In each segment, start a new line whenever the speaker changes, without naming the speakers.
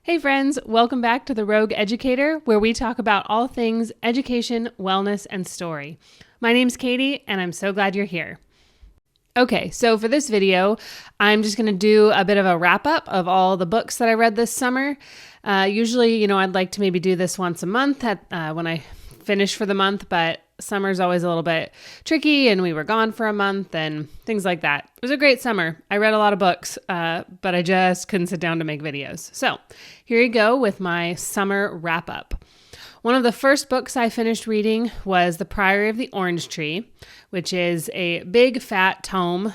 Hey friends, welcome back to The Rogue Educator, where we talk about all things education, wellness, and story. My name's Katie, and I'm so glad you're here. Okay, so for this video, I'm just going to do a bit of a wrap-up of all the books that I read this summer. Usually, I'd like to maybe do this once a month when I finish for the month, but summer's always a little bit tricky, and we were gone for a month and things like that. It was a great summer. I read a lot of books, but I just couldn't sit down to make videos. So here you go with my summer wrap-up. One of the first books I finished reading was The Priory of the Orange Tree, which is a big fat tome,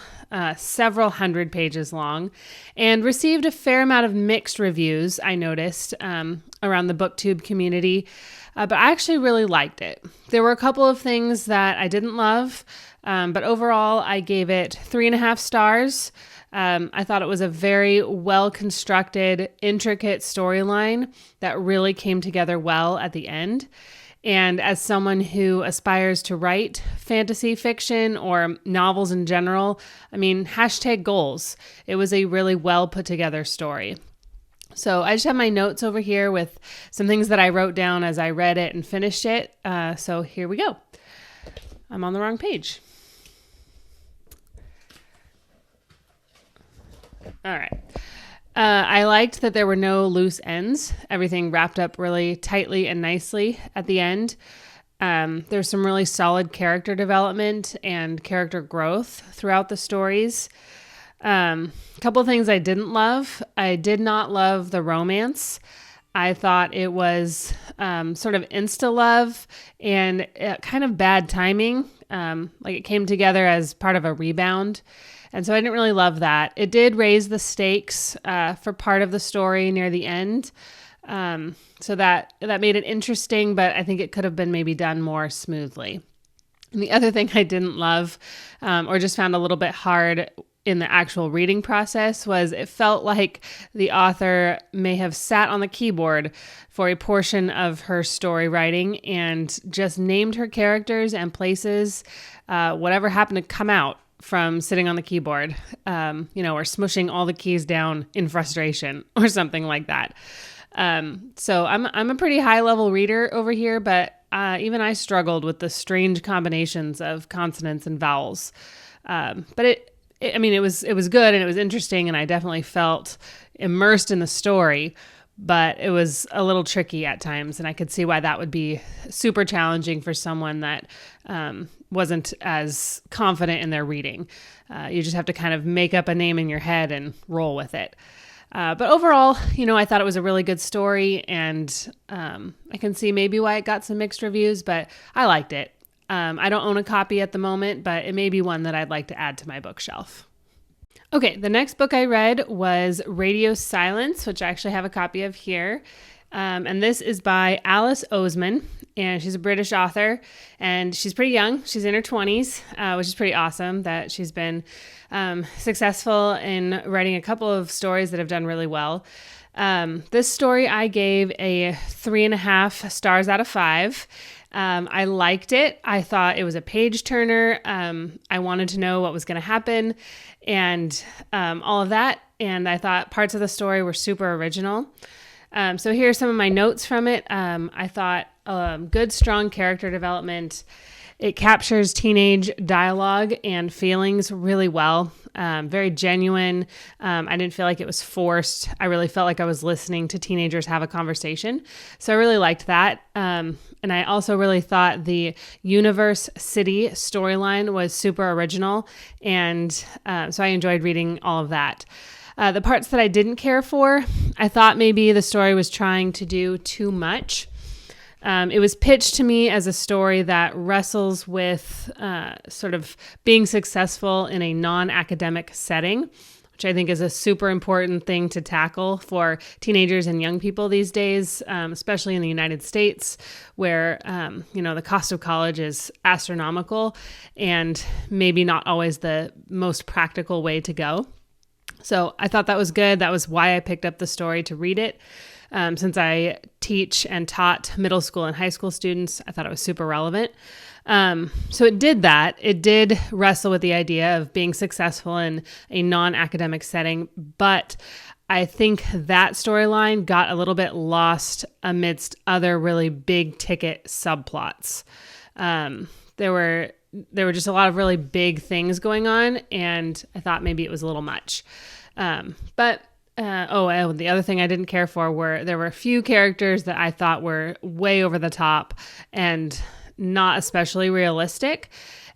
several hundred pages long, and received a fair amount of mixed reviews, I noticed, around the BookTube community. But I actually really liked it. There were a couple of things that I didn't love, but overall I gave it 3.5 stars. I thought it was a very well-constructed, intricate storyline that really came together well at the end. And as someone who aspires to write fantasy fiction or novels in general, #goals. It was a really well put together story. So I just have my notes over here with some things that I wrote down as I read it and finished it. So here we go. I'm on the wrong page. All right. I liked that there were no loose ends. Everything wrapped up really tightly and nicely at the end. There's some really solid character development and character growth throughout the stories. A couple of things I didn't love. I did not love the romance. I thought it was sort of insta-love and kind of bad timing. Like it came together as part of a rebound. And so I didn't really love that. It did raise the stakes for part of the story near the end. So that made it interesting, but I think it could have been maybe done more smoothly. And the other thing I didn't love or just found a little bit hard in the actual reading process was it felt like the author may have sat on the keyboard for a portion of her story writing and just named her characters and places, whatever happened to come out from sitting on the keyboard, or smushing all the keys down in frustration or something like that. So I'm a pretty high level reader over here, but even I struggled with the strange combinations of consonants and vowels. But it was good and it was interesting, and I definitely felt immersed in the story, but it was a little tricky at times, and I could see why that would be super challenging for someone that wasn't as confident in their reading. You just have to kind of make up a name in your head and roll with it. But overall, I thought it was a really good story, and I can see maybe why it got some mixed reviews, but I liked it. I don't own a copy at the moment, but it may be one that I'd like to add to my bookshelf. Okay, the next book I read was Radio Silence, which I actually have a copy of here. And this is by Alice Oseman, and she's a British author, and she's pretty young. She's in her 20s, which is pretty awesome that she's been successful in writing a couple of stories that have done really well. This story I gave a 3.5 stars out of 5. I liked it. I thought it was a page turner. I wanted to know what was going to happen and all of that. And I thought parts of the story were super original. So here are some of my notes from it. I thought good, strong character development. It captures teenage dialogue and feelings really well. Very genuine. I didn't feel like it was forced. I really felt like I was listening to teenagers have a conversation. So I really liked that. And I also really thought the universe city storyline was super original. And so I enjoyed reading all of that. The parts that I didn't care for, I thought maybe the story was trying to do too much. It was pitched to me as a story that wrestles with sort of being successful in a non-academic setting, which I think is a super important thing to tackle for teenagers and young people these days, especially in the United States, where the cost of college is astronomical and maybe not always the most practical way to go. So I thought that was good. That was why I picked up the story to read it. Since I teach and taught middle school and high school students, I thought it was super relevant. So it did that. It did wrestle with the idea of being successful in a non-academic setting, but I think that storyline got a little bit lost amidst other really big ticket subplots. There were just a lot of really big things going on, and I thought maybe it was a little much. The other thing I didn't care for there were a few characters that I thought were way over the top and not especially realistic.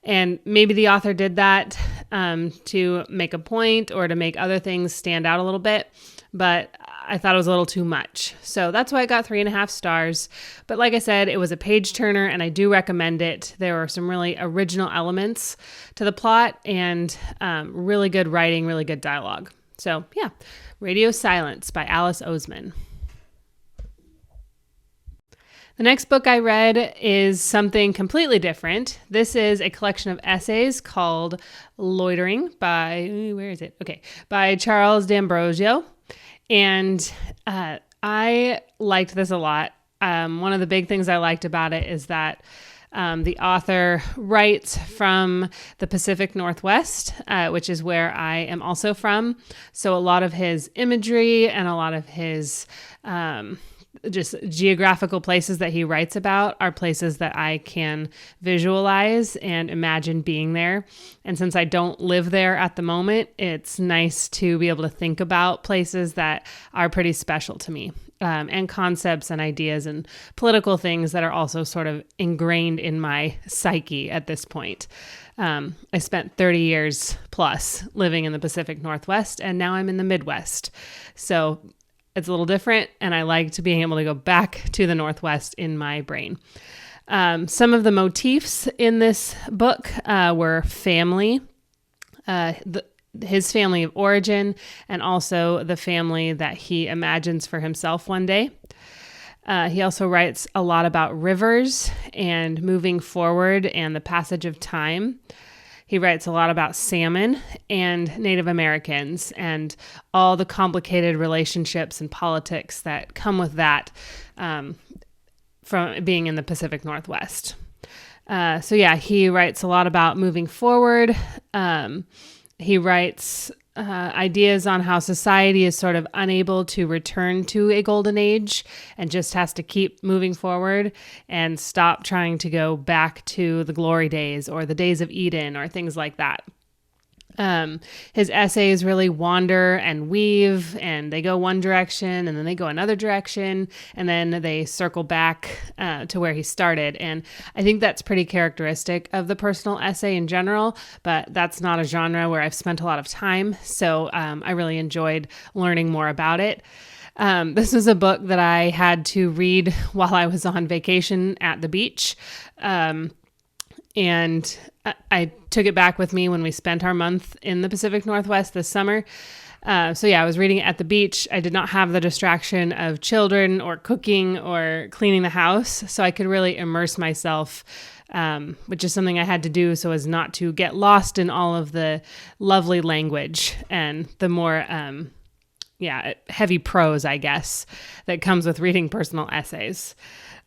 And maybe the author did that to make a point or to make other things stand out a little bit. But I thought it was a little too much. So that's why I got 3.5 stars. But like I said, it was a page turner and I do recommend it. There were some really original elements to the plot and really good writing, really good dialogue. So yeah, Radio Silence by Alice Oseman. The next book I read is something completely different. This is a collection of essays called Loitering by Charles D'Ambrosio. And I liked this a lot. One of the big things I liked about it is that the author writes from the Pacific Northwest, which is where I am also from. So a lot of his imagery and a lot of his just geographical places that he writes about are places that I can visualize and imagine being there. And since I don't live there at the moment, it's nice to be able to think about places that are pretty special to me, and concepts and ideas and political things that are also sort of ingrained in my psyche at this point. I spent 30 years plus living in the Pacific Northwest, and now I'm in the Midwest. So it's a little different, and I liked being able to go back to the Northwest in my brain. Some of the motifs in this book were family, his family of origin, and also the family that he imagines for himself one day. He also writes a lot about rivers and moving forward and the passage of time. He writes a lot about salmon and Native Americans and all the complicated relationships and politics that come with that from being in the Pacific Northwest. He writes a lot about moving forward. He writes ideas on how society is sort of unable to return to a golden age and just has to keep moving forward and stop trying to go back to the glory days or the days of Eden or things like that. His essays really wander and weave, and they go one direction and then they go another direction, and then they circle back to where he started. And I think that's pretty characteristic of the personal essay in general, but that's not a genre where I've spent a lot of time. So I really enjoyed learning more about it. This was a book that I had to read while I was on vacation at the beach. And I took it back with me when we spent our month in the Pacific Northwest this summer. I was reading it at the beach. I did not have the distraction of children or cooking or cleaning the house, so I could really immerse myself, which is something I had to do so as not to get lost in all of the lovely language and the more heavy prose, I guess, that comes with reading personal essays.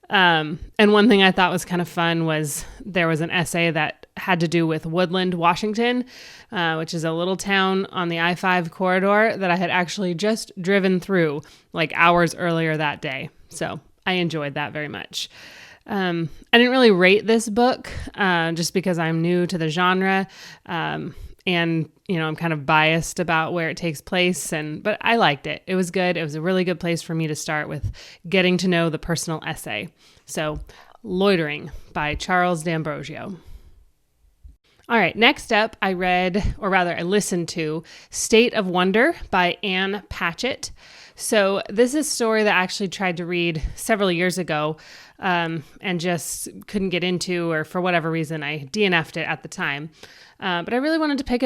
And one thing I thought was kind of fun was there was an essay that had to do with Woodland, Washington, which is a little town on the I-5 corridor that I had actually just driven through like hours earlier that day. So I enjoyed that very much. I didn't really rate this book just because I'm new to the genre. And, I'm kind of biased about where it takes place, but I liked it. It was good. It was a really good place for me to start with getting to know the personal essay. So, Loitering by Charles D'Ambrosio. All right, next up, I listened to State of Wonder by Anne Patchett. So this is a story that I actually tried to read several years ago and just couldn't get into, or for whatever reason, I DNF'd it at the time. But I really wanted to pick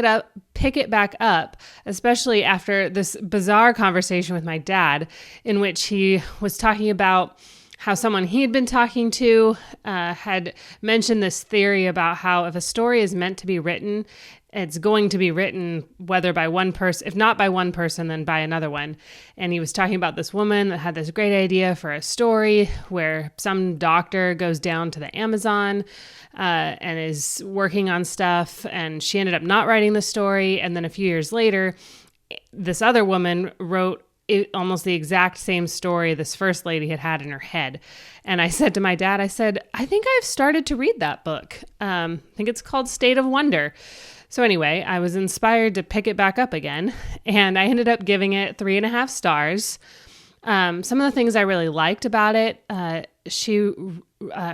it back up, especially after this bizarre conversation with my dad, in which he was talking about how someone he had been talking to had mentioned this theory about how if a story is meant to be written, it's going to be written whether by one person, if not by one person, then by another one. And he was talking about this woman that had this great idea for a story where some doctor goes down to the Amazon and is working on stuff, and she ended up not writing the story. And then a few years later, this other woman wrote almost the exact same story this first lady had in her head. And I said to my dad, I think I've started to read that book. I think it's called State of Wonder. So anyway, I was inspired to pick it back up again, and I ended up giving it 3.5 stars. Some of the things I really liked about it, she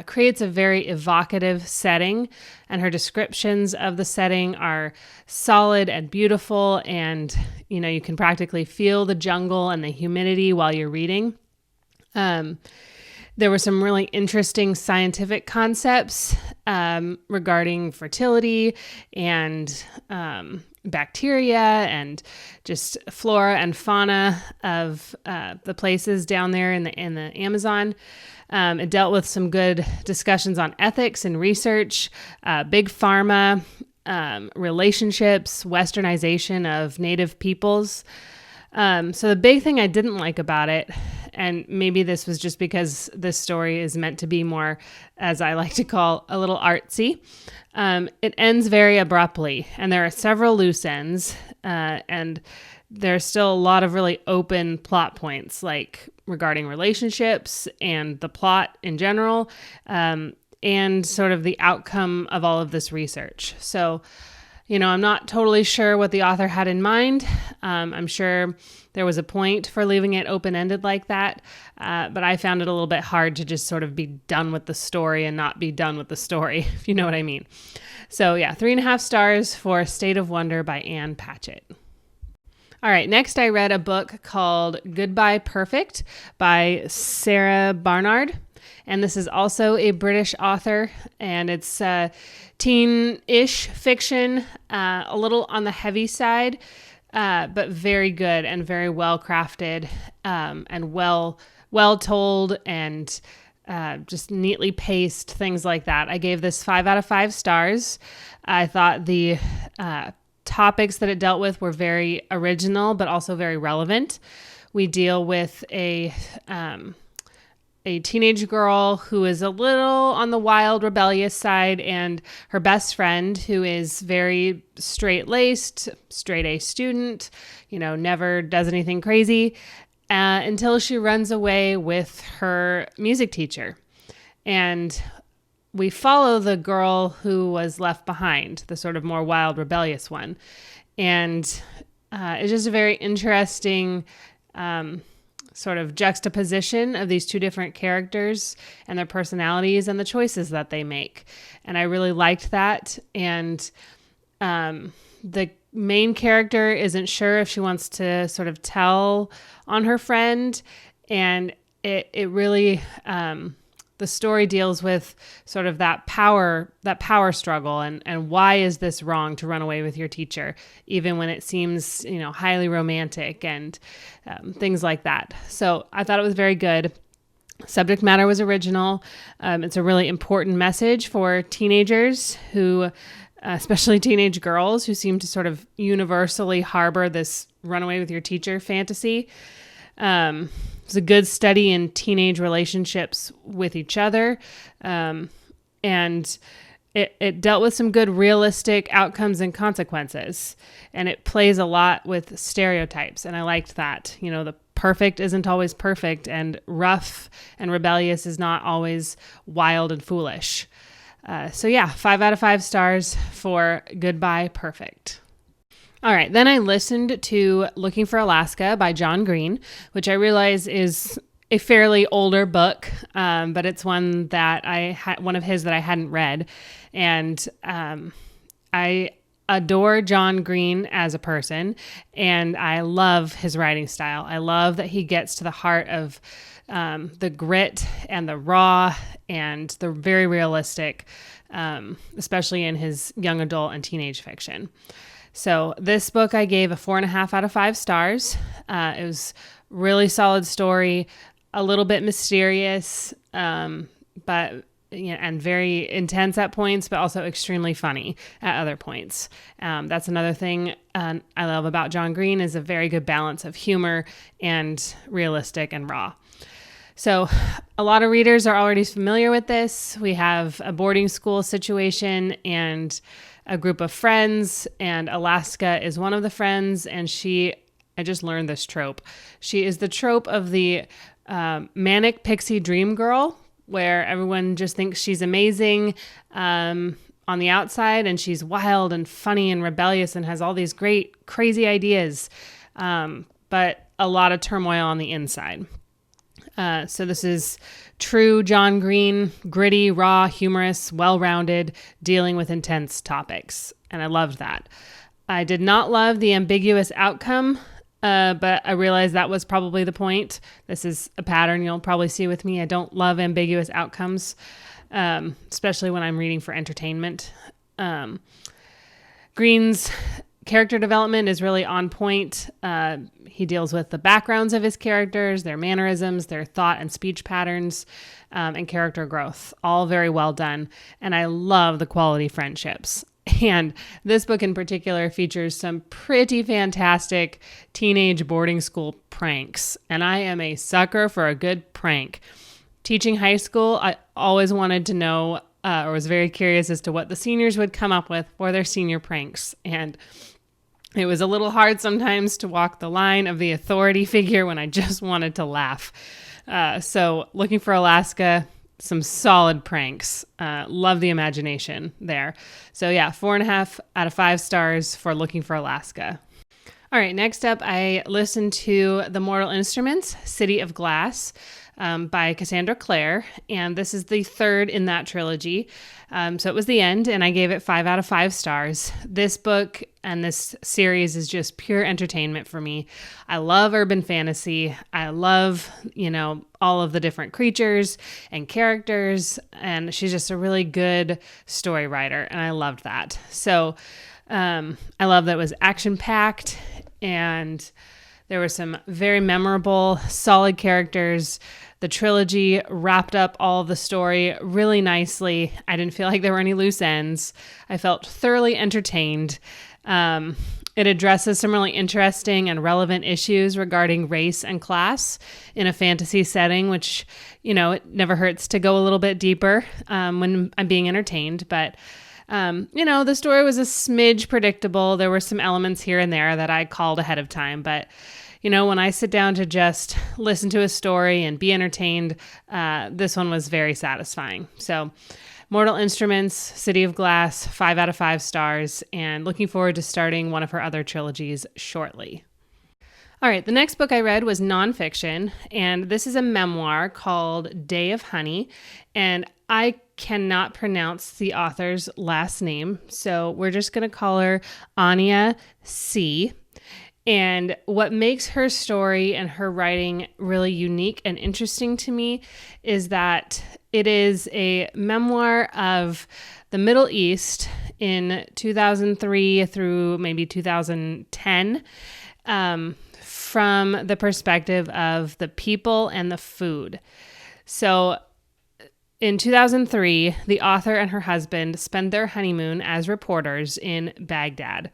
creates a very evocative setting, and her descriptions of the setting are solid and beautiful, and you can practically feel the jungle and the humidity while you're reading. There were some really interesting scientific concepts regarding fertility and bacteria and just flora and fauna of the places down there in the Amazon. It dealt with some good discussions on ethics and research, big pharma, relationships, westernization of native peoples. So the big thing I didn't like about it, and maybe this was just because this story is meant to be more, as I like to call, a little artsy, it ends very abruptly, and there are several loose ends, and there's still a lot of really open plot points, like regarding relationships and the plot in general, and sort of the outcome of all of this research. So, I'm not totally sure what the author had in mind. I'm sure there was a point for leaving it open-ended like that, but I found it a little bit hard to just sort of be done with the story and not be done with the story, if you know what I mean. So yeah, 3.5 stars for State of Wonder by Ann Patchett. All right, next I read a book called Goodbye Perfect by Sarah Barnard. And this is also a British author, and it's teen-ish fiction, a little on the heavy side, but very good and very well-crafted, and well told, and just neatly paced, things like that. I gave this 5 out of 5 stars. I thought the topics that it dealt with were very original, but also very relevant. We deal with a teenage girl who is a little on the wild, rebellious side, and her best friend who is very straight-laced, straight-A student, never does anything crazy, until she runs away with her music teacher. And we follow the girl who was left behind, the sort of more wild, rebellious one. And it's just a very interesting sort of juxtaposition of these two different characters and their personalities and the choices that they make. And I really liked that. And the main character isn't sure if she wants to sort of tell on her friend. And it really, the story deals with sort of that power struggle and why is this wrong to run away with your teacher, even when it seems, highly romantic and things like that. So I thought it was very good. Subject matter was original. It's a really important message for teenagers who, especially teenage girls who seem to sort of universally harbor this run away with your teacher fantasy. It's a good study in teenage relationships with each other. And it dealt with some good realistic outcomes and consequences. And it plays a lot with stereotypes. And I liked that. The perfect isn't always perfect, and rough and rebellious is not always wild and foolish. So yeah, 5 out of 5 stars for Goodbye Perfect. All right, then I listened to Looking for Alaska by John Green, which I realize is a fairly older book, but it's one that one of his that I hadn't read. And I adore John Green as a person, and I love his writing style. I love that he gets to the heart of the grit and the raw and the very realistic, especially in his young adult and teenage fiction. So this book I gave a 4.5 out of 5 stars. It was really solid story, a little bit mysterious, but and very intense at points, but also extremely funny at other points. That's another thing I love about John Green is a very good balance of humor and realistic and raw. So a lot of readers are already familiar with this. We have a boarding school situation and a group of friends, and Alaska is one of the friends, and she I just learned this trope. She is the trope of the manic pixie dream girl, where everyone just thinks she's amazing on the outside, and she's wild and funny and rebellious and has all these great, crazy ideas, but a lot of turmoil on the inside. So this is true John Green, gritty, raw, humorous, well-rounded, dealing with intense topics. And I loved that. I did not love the ambiguous outcome, but I realized that was probably the point. This is a pattern you'll probably see with me. I don't love ambiguous outcomes, especially when I'm reading for entertainment. Green's character development is really on point. He deals with the backgrounds of his characters, their mannerisms, their thought and speech patterns, and character growth. All very well done. And I love the quality friendships. And this book in particular features some pretty fantastic teenage boarding school pranks. And I am a sucker for a good prank. Teaching high school, I always wanted to know, or was very curious as to what the seniors would come up with for their senior pranks. And it was a little hard sometimes to walk the line of the authority figure when I just wanted to laugh. So Looking for Alaska, some solid pranks. Love the imagination there. So yeah, 4.5 out of 5 stars for Looking for Alaska. All right, next up, I listened to The Mortal Instruments, City of Glass, by Cassandra Clare, and this is the third in that trilogy. So it was the end, and I gave it 5 out of 5 stars. This book and this series is just pure entertainment for me. I love urban fantasy. I love, all of the different creatures and characters, and she's just a really good story writer, and I loved that. So I love that it was action-packed, and there were some very memorable, solid characters. The trilogy wrapped up all of the story really nicely. I didn't feel like there were any loose ends. I felt thoroughly entertained. It addresses some really interesting and relevant issues regarding race and class in a fantasy setting, which, it never hurts to go a little bit deeper when I'm being entertained. But the story was a smidge predictable. There were some elements here and there that I called ahead of time, but when I sit down to just listen to a story and be entertained, this one was very satisfying. So Mortal Instruments, City of Glass, 5 out of 5 stars, and looking forward to starting one of her other trilogies shortly. All right, the next book I read was nonfiction, and this is a memoir called Day of Honey, and I cannot pronounce the author's last name, so we're just going to call her Anya C. And what makes her story and her writing really unique and interesting to me is that it is a memoir of the Middle East in 2003 through maybe 2010, from the perspective of the people and the food. So in 2003, the author and her husband spent their honeymoon as reporters in Baghdad.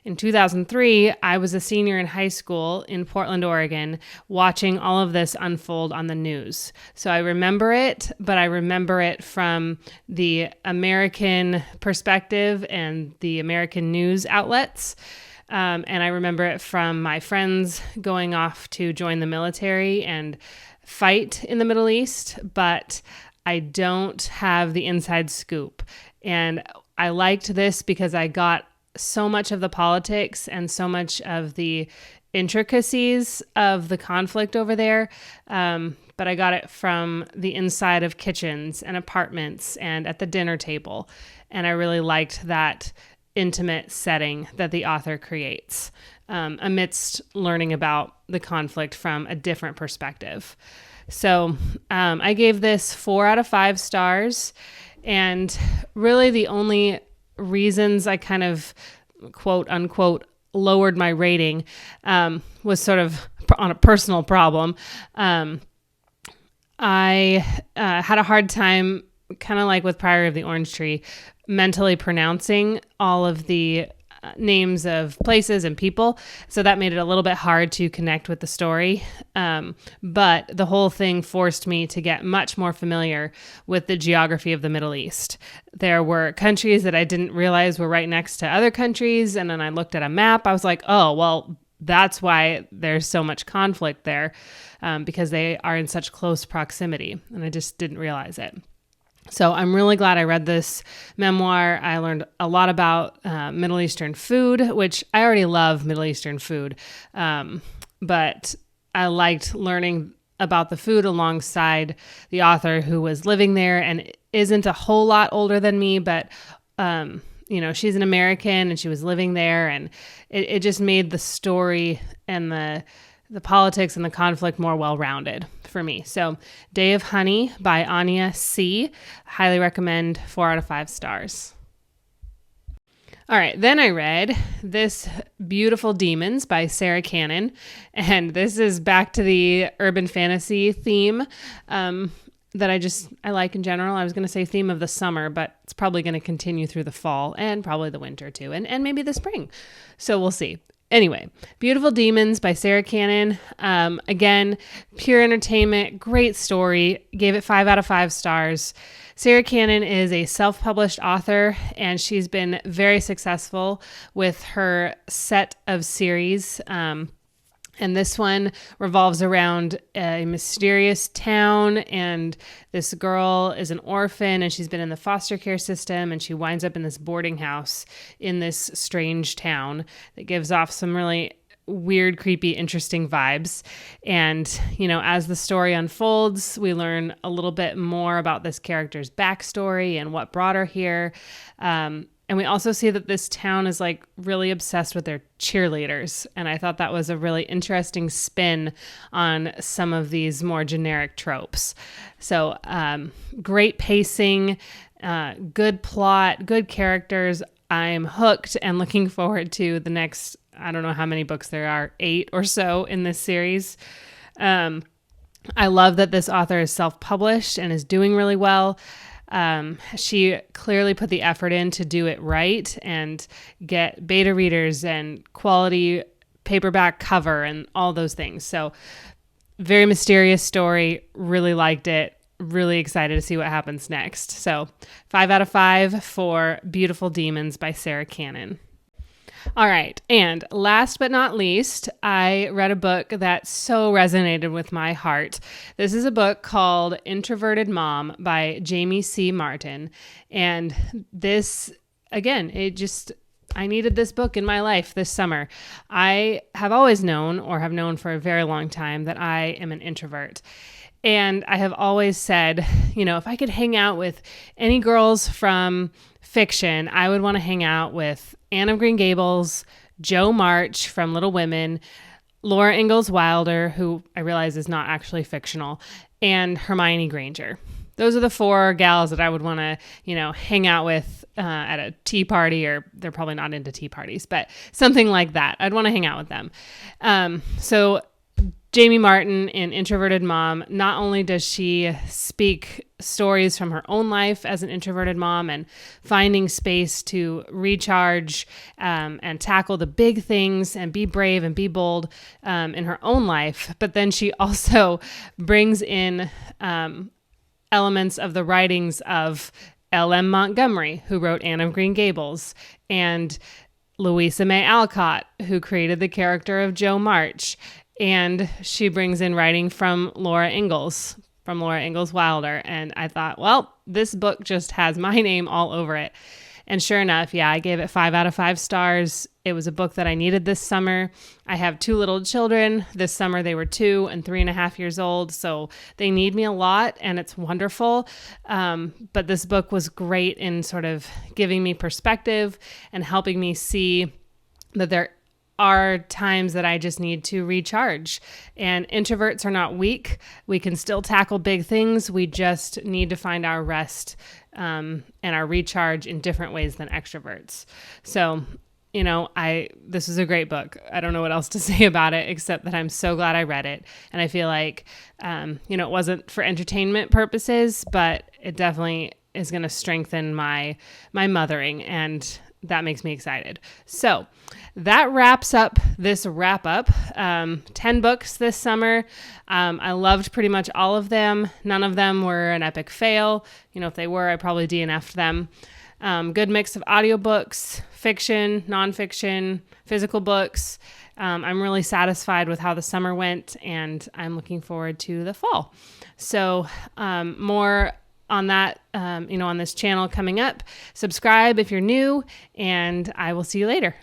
In 2003, I was a senior in high school in Portland, Oregon, watching all of this unfold on the news. So I remember it, but I remember it from the American perspective and the American news outlets. And I remember it from my friends going off to join the military and fight in the Middle East, but I don't have the inside scoop. And I liked this because I got so much of the politics and so much of the intricacies of the conflict over there. But I got it from the inside of kitchens and apartments and at the dinner table. And I really liked that intimate setting that the author creates amidst learning about the conflict from a different perspective. So I gave this 4 out of 5 stars. And really the only reasons I kind of quote unquote lowered my rating was sort of on a personal problem. I had a hard time, kind of like with Priory of the Orange Tree, mentally pronouncing all of the names of places and people. So that made it a little bit hard to connect with the story. But the whole thing forced me to get much more familiar with the geography of the Middle East. There were countries that I didn't realize were right next to other countries. And then I looked at a map. I was like, oh, well, that's why there's so much conflict there, because they are in such close proximity. And I just didn't realize it. So I'm really glad I read this memoir. I learned a lot about Middle Eastern food, which I already love Middle Eastern food. But I liked learning about the food alongside the author who was living there and isn't a whole lot older than me, but she's an American and she was living there, and it just made the story and the politics and the conflict more well-rounded for me. So Day of Honey by Anya C. Highly recommend, 4 out of 5 stars. All right, then I read This Beautiful Demons by Sarah Cannon. And this is back to the urban fantasy theme that I like in general. I was going to say theme of the summer, but it's probably going to continue through the fall and probably the winter too, and maybe the spring. So we'll see. Anyway, Beautiful Demons by Sarah Cannon. Again, pure entertainment, great story. Gave it 5 out of 5 stars. Sarah Cannon is a self-published author, and she's been very successful with her set of series. And this one revolves around a mysterious town, and this girl is an orphan, and she's been in the foster care system, and she winds up in this boarding house in this strange town that gives off some really weird, creepy, interesting vibes. And, as the story unfolds, we learn a little bit more about this character's backstory and what brought her here. And we also see that this town is really obsessed with their cheerleaders. And I thought that was a really interesting spin on some of these more generic tropes. So great pacing, good plot, good characters. I'm hooked and looking forward to the next, I don't know how many books there are, 8 or so in this series. I love that this author is self-published and is doing really well. She clearly put the effort in to do it right and get beta readers and quality paperback cover and all those things. So very mysterious story. Really liked it. Really excited to see what happens next. So 5 out of 5 for Beautiful Demons by Sarah Cannon. All right. And last but not least, I read a book that so resonated with my heart. This is a book called Introverted Mom by Jamie C. Martin. And this, again, I needed this book in my life this summer. I have always known, or have known for a very long time, that I am an introvert. And I have always said, if I could hang out with any girls from fiction, I would want to hang out with Anne of Green Gables, Jo March from Little Women, Laura Ingalls Wilder, who I realize is not actually fictional, and Hermione Granger. Those are the 4 gals that I would want to, hang out with at a tea party, or they're probably not into tea parties, but something like that. I'd want to hang out with them. So Jamie Martin in Introverted Mom, not only does she speak stories from her own life as an introverted mom and finding space to recharge and tackle the big things and be brave and be bold in her own life, but then she also brings in elements of the writings of L.M. Montgomery, who wrote Anne of Green Gables, and Louisa May Alcott, who created the character of Jo March. And she brings in writing from Laura Ingalls Wilder. And I thought, well, this book just has my name all over it. And sure enough, I gave it 5 out of 5 stars. It was a book that I needed this summer. I have 2 little children. This summer they were 2 and 3.5 years old. So they need me a lot, and it's wonderful. But this book was great in sort of giving me perspective and helping me see that there are times that I just need to recharge. And introverts are not weak. We can still tackle big things. We just need to find our rest and our recharge in different ways than extroverts. So, this is a great book. I don't know what else to say about it, except that I'm so glad I read it. And I feel like, it wasn't for entertainment purposes, but it definitely is going to strengthen my mothering, and that makes me excited. So that wraps up this wrap up. 10 books this summer. I loved pretty much all of them. None of them were an epic fail. If they were, I probably DNF'd them. Good mix of audiobooks, fiction, nonfiction, physical books. I'm really satisfied with how the summer went, and I'm looking forward to the fall. So more on that, on this channel coming up. Subscribe if you're new, and I will see you later.